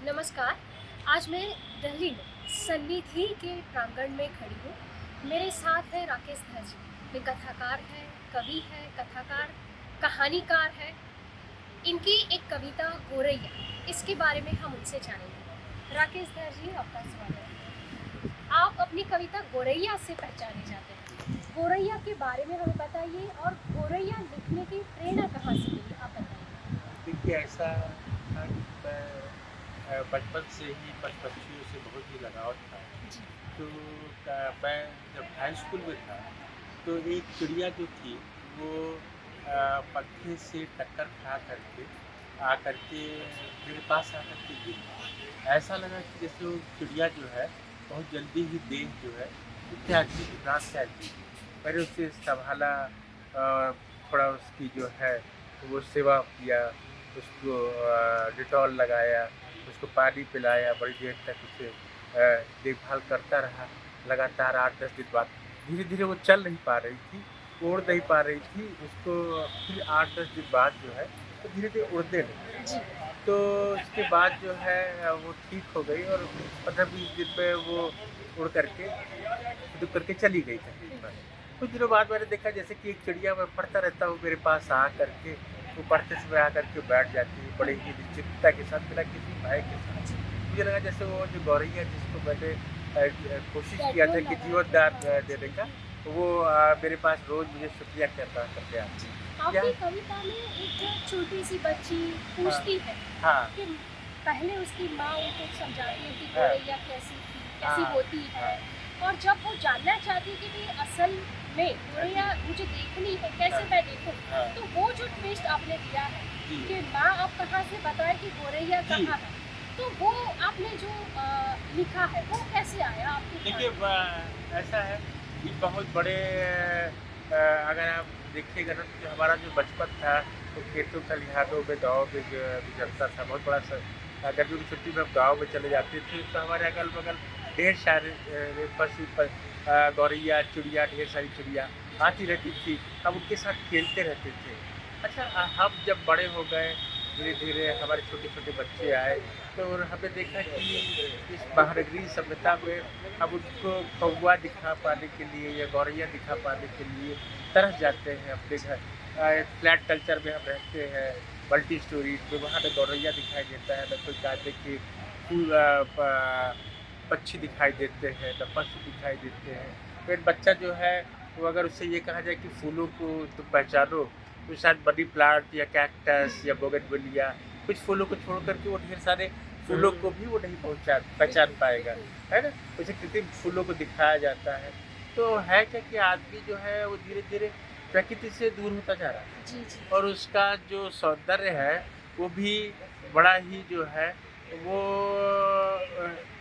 नमस्कार। आज मैं दिल्ली में सन्निधि के प्रांगण में खड़ी हूँ। मेरे साथ है राकेश धर जी। वे कथाकार हैं, कवि हैं, कथाकार, कहानीकार हैं। इनकी एक कविता गोरैया, इसके बारे में हम उनसे जानेंगे। राकेश धर जी, आपका स्वागत है। आप अपनी कविता गोरैया से पहचाने जाते हैं। गोरैया के बारे में हमें बताइए और गोरैया लिखने की प्रेरणा कहाँ से मिली, आप बताइए। देखिए ऐसा था कि मैं बचपन से ही पशु-पक्षियों से बहुत ही लगाव था। जी। तो मैं जब हाई स्कूल में था तो एक चिड़िया जो थी वो पंखे से टक्कर खा करके आकर के मेरे पास आकर के गिरी। ऐसा लगा कि जैसे वो चिड़िया जो है बहुत जल्दी ही देह जो है वो त्याग देगी, प्राण त्याग देगी। मैंने उसे सँभाला, थोड़ा उसकी जो है वो सेवा किया, उसको डेटॉल लगाया, उसको पानी पिलाया, बड़ी देर तक उसे देखभाल करता रहा। लगातार 8-10 दिन बाद धीरे-धीरे वो चल नहीं पा रही थी, उड़ नहीं पा रही थी। उसको फिर 8-10 दिन बाद जो है वो धीरे-धीरे उड़ने लगी। जी। तो उसके बाद जो है वो ठीक हो गई और 15-20 दिन में वो उड़ करके खुद करके चली गई कहीं पर। कुछ दिनों बाद मैंने देखा जैसे कि एक चिड़िया, मैं पढ़ता रहता हूँ, मेरे पास आ करके वो पढ़ते समय आकर के बैठ जाती है, बड़े ही निश्चिंतता के साथ, बिना किसी भय के साथ। मुझे लगा जैसे वो जो गौरैया जिसको मैंने कोशिश किया था पेट्रोल कि लगा के, जीवनदान हाँ जी। देने का, वो मेरे पास रोज़ मुझे शुक्रिया करना करके आती है। या आपकी कविता में एक छोटी सी बच्ची हाँ, पूछती है हाँ, कि पहले उसकी माँ उनको समझाती है कि हाँ, गोरैया कैसी थी, कैसी हाँ, होती है। हाँ, और जब वो जानना चाहती है कि भाई असल में हाँ जी, गोरैया मुझे देखनी है, कैसे हाँ, मैं देखूं, हाँ, तो वो जो ट्विस्ट आपने दिया है जी, कि माँ आप कहाँ से बताए कि गोरैया जी। कहाँ है, तो वो आपने जो लिखा है वो कैसे आया आपके ध्यान देखिए में? ऐसा है कि बहुत बड़े अगर आप देखिएगा ना तो जो हमारा जो बचपन था वो खेतों खलिहानों में गाँव में जो गुजरता था। बहुत बड़ा गर्मियों की छुट्टी में हम गाँव में चले जाते थे तो हमारे अगल बगल ढेर सारे गौरैया चिड़िया, ढेर सारी चिड़िया आती रहती थी। हम उनके साथ खेलते रहते थे। अच्छा, हम जब बड़े हो गए, धीरे धीरे हमारे छोटे छोटे बच्चे आए तो हमें देखा कि इस महानगरीय सभ्यता में अब उनको कौवा दिखा पाने के लिए या गौरैया दिखा पाने के लिए तरस जाते हैं अपने घर। फ्लैट कल्चर में हम रहते हैं, मल्टी स्टोरीज में, वहाँ ना गौरैया दिखाई देता है, ना कोई कांटे के फूल पक्षी दिखाई देते हैं, ना पशु दिखाई देते हैं। फिर बच्चा जो है वो अगर उससे ये कहा जाए कि फूलों को तुम पहचानो तो शायद मनी प्लांट या कैक्टस या बोगनविलिया, कुछ फूलों को छोड़ कर के वो ढेर सारे फूलों को भी वो नहीं पहचान बिल्कुल, पाएगा, बिल्कुल। है ना? उसे कृत्रिम फूलों को दिखाया जाता है। तो है क्या कि आदमी जो है वो धीरे-धीरे प्रकृति से दूर होता जा रहा है जी, जी, और उसका जो सौंदर्य है वो भी बड़ा ही जो है वो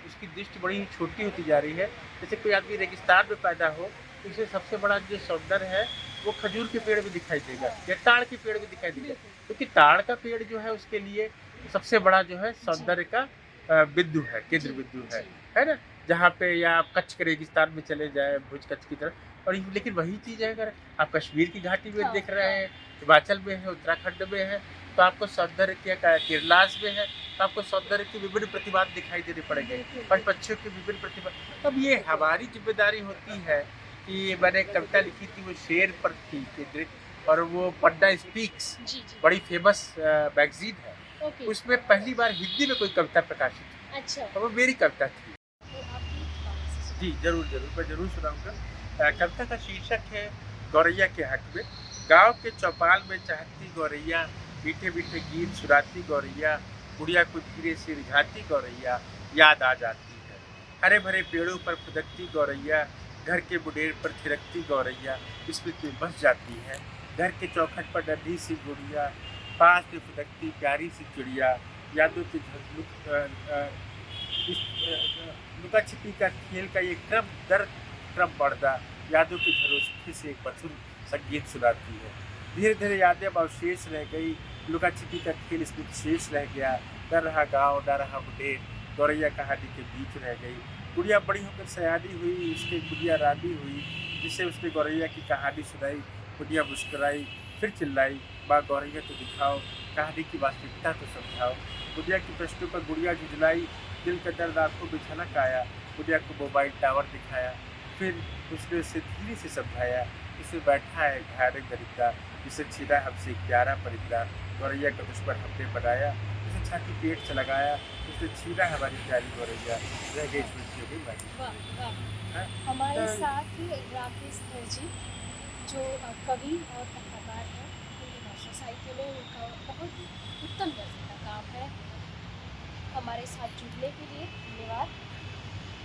उसकी दृष्टि बड़ी ही छोटी होती जा रही है। जैसे कोई आदमी रेगिस्तान में पैदा हो, तो उसे सबसे बड़ा जो सौंदर्य है वो खजूर के पेड़ में दिखाई देगा हाँ, या ताड़ के पेड़ में दिखाई देगा। बिल्कुल। क्योंकि ताड़ का पेड़ जो है उसके लिए सबसे बड़ा जो है जी, सौंदर्य का बिंदु है, केंद्र जी, बिंदु जी। है ना? जहाँ पे या आप कच्छ के रेगिस्तान में चले जाएँ, भुज कच्छ की तरफ, और लेकिन वही चीज़ है अगर आप कश्मीर की घाटी में हाँ, देख रहे हाँ। हैं, हिमाचल में है, उत्तराखंड में है, तो आपको सौंदर्य क्या केरलास में है, तो आपको सौंदर्य की विभिन्न प्रतिभा दिखाई देने पड़ेंगे, बिल्कुल, बिल्कुल। पशु-पक्षियों की विभिन्न प्रतिभा। तब ये हमारी ज़िम्मेदारी होती है कि मैंने एक कविता लिखी थी, वो शेर पर थी केंद्रित, और वो पन्ना स्पीक्स जी, जी। बड़ी फ़ेमस मैगज़ीन है। ओके। उसमें पहली बार हिंदी में कोई कविता प्रकाशित हुई अच्छा। और वो मेरी कविता थी। तो आपकी से जी, सुनाइए। ज़रूर, ज़रूर, मैं ज़रूर सुनाऊँगा। कविता का शीर्षक है गौरैया के हक में। गाँव के चौपाल में चहकती गौरैया, मीठे-मीठे गीत सुनाती गौरैया, गुड़िया को धीरे से रिझाती गौरैया, याद आ जाती है। हरे-भरे पेड़ों पर फुदकती गौरैया, घर के बुढ़ेर पर थिरकती गौरैया, स्मृति में बस जाती है। घर के चौखट पर नन्ही सी गुड़िया, पास में फुदकती प्यारी सी चिड़िया, यादों की झलमुक इस लुका-छिपी का खेल का ये क्रम दर क्रम बढ़ता, यादों की झरोखे से एक मधुर संगीत सुनाती है। धीरे-धीरे यादें अब अवशेष रह गई, लुका-छिपी का खेल इसमें शेष रह गया, न रहा गाँव, न रहा बुढ़ेर, गौरैया कहानी के बीच रह गई। गुड़िया बड़ी होकर सयानी हुई, उसकी गुड़िया रानी हुई, जिसे उसने गौरैया की कहानी सुनाई। गुड़िया मुस्कुराई, फिर चिल्लाई, माँ गौरैया तो दिखाओ, कहानी की वास्तविकता तो समझाओ। गुड़िया की पृष्ठों पर गुड़िया झुझलाई, दिल का दर्द आंखों में झलक आया। गुड़िया को मोबाइल टावर दिखाया, फिर उसने उसे धीरे से समझाया, इसे बैठा है घारे दरिद्रा, जिसे छीना हमसे प्यारा परिंदा। गौरैया का दुश्मन हमने बनाया, उसे छाती पेट से लगाया, उसने छीना हमारी प्यारी गौरैया, रह गई झूठी हो गई बाकी। वाह वाह। हाँ, हमारे तो साथ ही राकेश धर जी जो कवि और